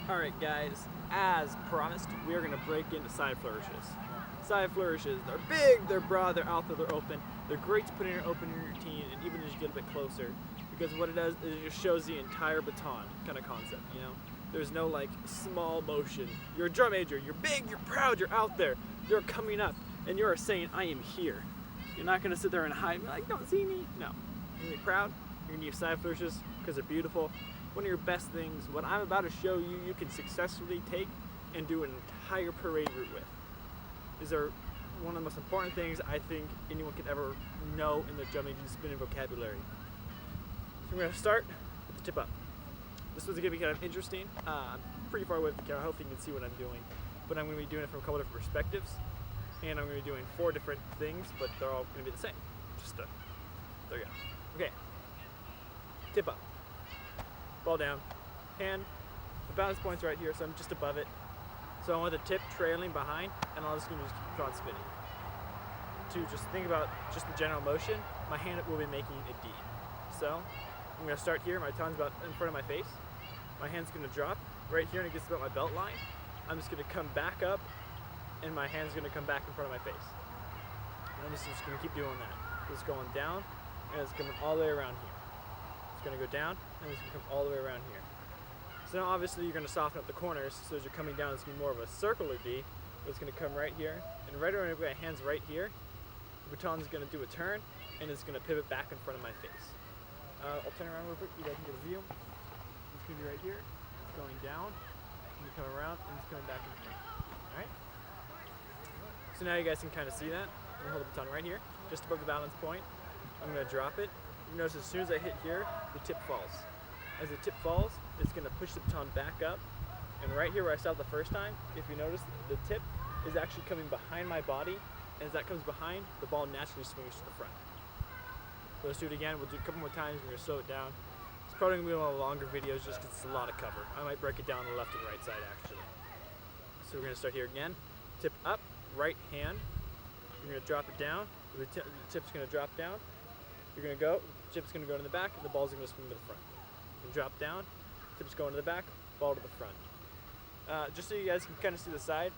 Alright guys, as promised, we are going to break into side flourishes. Side flourishes, they're big, they're broad, they're out there, they're open. They're great to put in your opening routine and even as you get a bit closer, because what it does is it just shows the entire baton kind of concept, you know? There's no like small motion. You're a drum major, you're big, you're proud, you're out there, you're coming up, and you're saying, I am here. You're not going to sit there and hide and be like, don't see me. No. You're going to be proud, you're going to use side flourishes because they're beautiful. One of your best things, what I'm about to show you, you can successfully take and do an entire parade route with. These are one of the most important things I think anyone could ever know in their drum major spinning vocabulary. So we're going to start with the tip up. This one's going to be kind of interesting. I'm pretty far away from the camera, hopefully you can see what I'm doing. But I'm going to be doing it from a couple different perspectives. And I'm going to be doing 4 different things, but they're all going to be the same. There you go. Okay. Tip up. Ball down. Hand. The balance point's right here, so I'm just above it. So I want the tip trailing behind, and I'm just going to keep on spinning. To just think about just the general motion, my hand will be making a D. So I'm going to start here. My tongue's about in front of my face. My hand's going to drop right here, and it gets about my belt line. I'm just going to come back up, and my hand's going to come back in front of my face. And I'm just going to keep doing that. It's going down, and it's coming all the way around here. It's going to go down, and it's going to come all the way around here. So now obviously you're going to soften up the corners, so as you're coming down it's going to be more of a circular D, but it's going to come right here, and right around my hand's right here, the baton's going to do a turn, and it's going to pivot back in front of my face. I'll turn around real quick, you guys can get a view. It's going to be right here, it's going down, and you come around, and it's coming back in front. Alright? So now you guys can kind of see that. I'm going to hold the baton right here, just above the balance point. I'm going to drop it. You notice as soon as I hit here, the tip falls. As the tip falls, it's going to push the baton back up. And right here where I stopped the first time, if you notice, the tip is actually coming behind my body. And as that comes behind, the ball naturally swings to the front. So let's do it again. We'll do it a couple more times. We're going to slow it down. It's probably going to be one of the longer videos just because it's a lot of cover. I might break it down on the left and right side actually. So we're going to start here again. Tip up, right hand. You're going to drop it down. The tip's going to drop down. You're going to go, the tip's going to go to the back, and the ball's going to swing to the front. And drop down, tip's going to the back, ball to the front. Just so you guys can kind of see the side,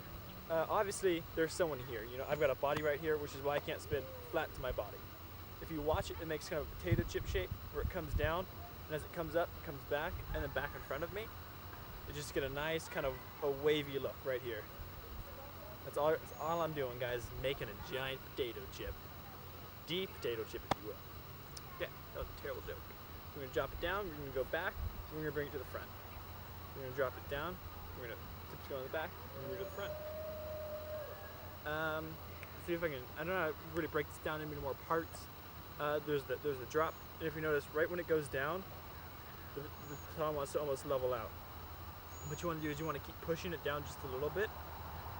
obviously there's someone here. You know, I've got a body right here, which is why I can't spin flat to my body. If you watch it, it makes kind of a potato chip shape where it comes down, and as it comes up, it comes back, and then back in front of me. You just get a nice kind of a wavy look right here. That's all I'm doing, guys, making a giant potato chip. Deep potato chip, if you will. Yeah, that was a terrible joke. We're going to drop it down, we're going to go back, and we're going to bring it to the front. We're going to drop it down, we're going to tip's going to the back, and we're going to the front. Let's see if I can, I don't know how to really break this down into more parts. There's the drop, and if you notice, right when it goes down, the baton wants to almost level out. What you want to do is you want to keep pushing it down just a little bit,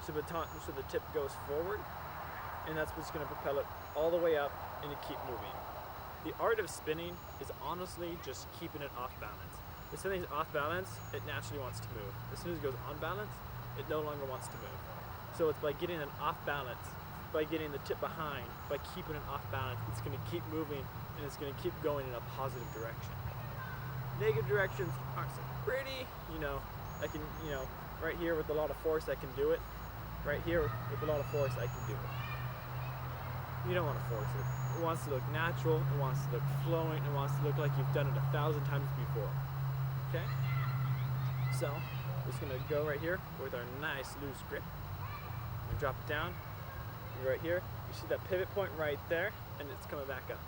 so the tip goes forward, and that's what's going to propel it all the way up, and you keep moving. The art of spinning is honestly just keeping it off balance. If something's off balance, it naturally wants to move. As soon as it goes on balance, it no longer wants to move. So it's by getting an off balance, by getting the tip behind, by keeping it off balance, it's going to keep moving and it's going to keep going in a positive direction. Negative directions aren't so pretty. You know, I can, you know, right here with a lot of force I can do it. Right here with a lot of force I can do it. You don't want to force it. It wants to look natural, it wants to look flowing, it wants to look like you've done it 1,000 times before. Okay? So, we're just going to go right here with our nice loose grip. We're going to drop it down. And right here, you see that pivot point right there, and it's coming back up.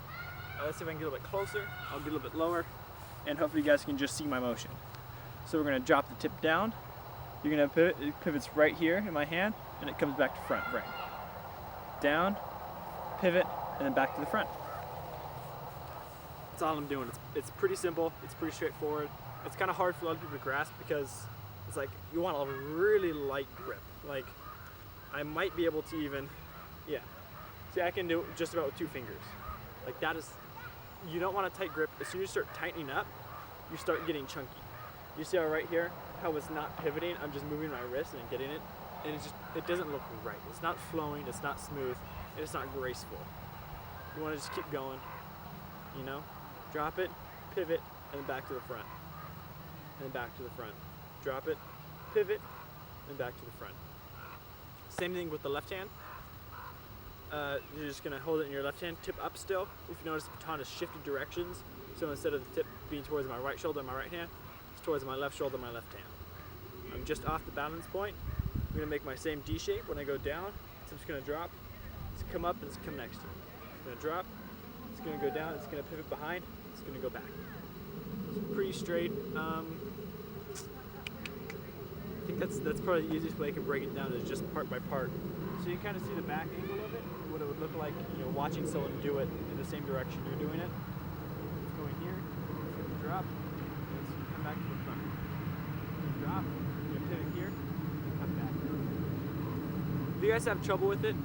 Now let's see if I can get a little bit closer. I'll get a little bit lower, and hopefully you guys can just see my motion. So we're going to drop the tip down. You're going to pivot, it pivots right here in my hand, and it comes back to front, right? Down, pivot, and then back to the front. That's all I'm doing. It's pretty simple, it's pretty straightforward. It's kind of hard for a lot of people to grasp because it's like you want a really light grip. Like I might be able to even, yeah. See, I can do it just about with 2 fingers. Like that is, you don't want a tight grip. As soon as you start tightening up, you start getting chunky. You see how right here, how it's not pivoting, I'm just moving my wrist and getting it, and it doesn't look right. It's not flowing, it's not smooth, and it's not graceful. You want to just keep going, you know? Drop it, pivot, and then back to the front. And then back to the front. Drop it, pivot, and back to the front. Same thing with the left hand. You're just gonna hold it in your left hand, tip up still. If you notice, the baton has shifted directions. So instead of the tip being towards my right shoulder, my right hand, it's towards my left shoulder, my left hand. I'm just off the balance point. I'm gonna make my same D shape when I go down. Tip's gonna drop, it's come up, and it's come next to me. It's gonna drop, it's gonna go down, it's gonna pivot behind, it's gonna go back. It's pretty straight. I think that's probably the easiest way I can break it down, is just part by part. So you kind of see the back angle of it, what it would look like, watching someone do it in the same direction you're doing it. It's going here, it's going to drop, and it's going to come back to the front. It's going to drop, it's going to pivot here, and come back. If you guys have trouble with it,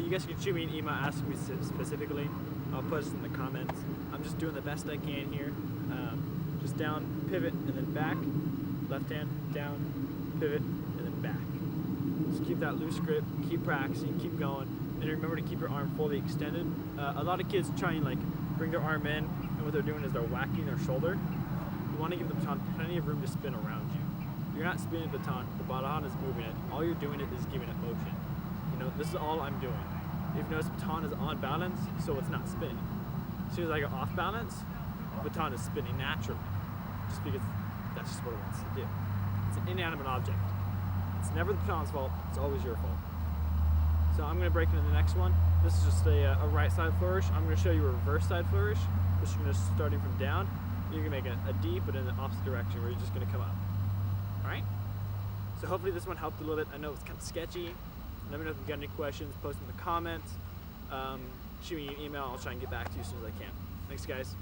you guys can shoot me an email asking me specifically. I'll put it in the comments. I'm just doing the best I can here. Just down, pivot, and then back. Left hand, down, pivot, and then back. Just keep that loose grip, keep practicing, keep going, and remember to keep your arm fully extended. A lot of kids try and bring their arm in, and what they're doing is they're whacking their shoulder. You want to give the baton plenty of room to spin around you. You're not spinning the baton is moving it. All you're doing is giving it motion. This is all I'm doing. If you notice, the baton is on balance, so it's not spinning. As soon as I go off balance, the baton is spinning naturally, just because that's just what it wants to do. It's an inanimate object. It's never the baton's fault, it's always your fault. So I'm gonna break into the next one. This is just a right side flourish. I'm gonna show you a reverse side flourish, which you're just starting from down. You're gonna make a D, but in the opposite direction, where you're just gonna come up. All right? So hopefully this one helped a little bit. I know it's kind of sketchy. Let me know if you've got any questions, post in the comments. Shoot me an email, I'll try and get back to you as soon as I can. Thanks guys.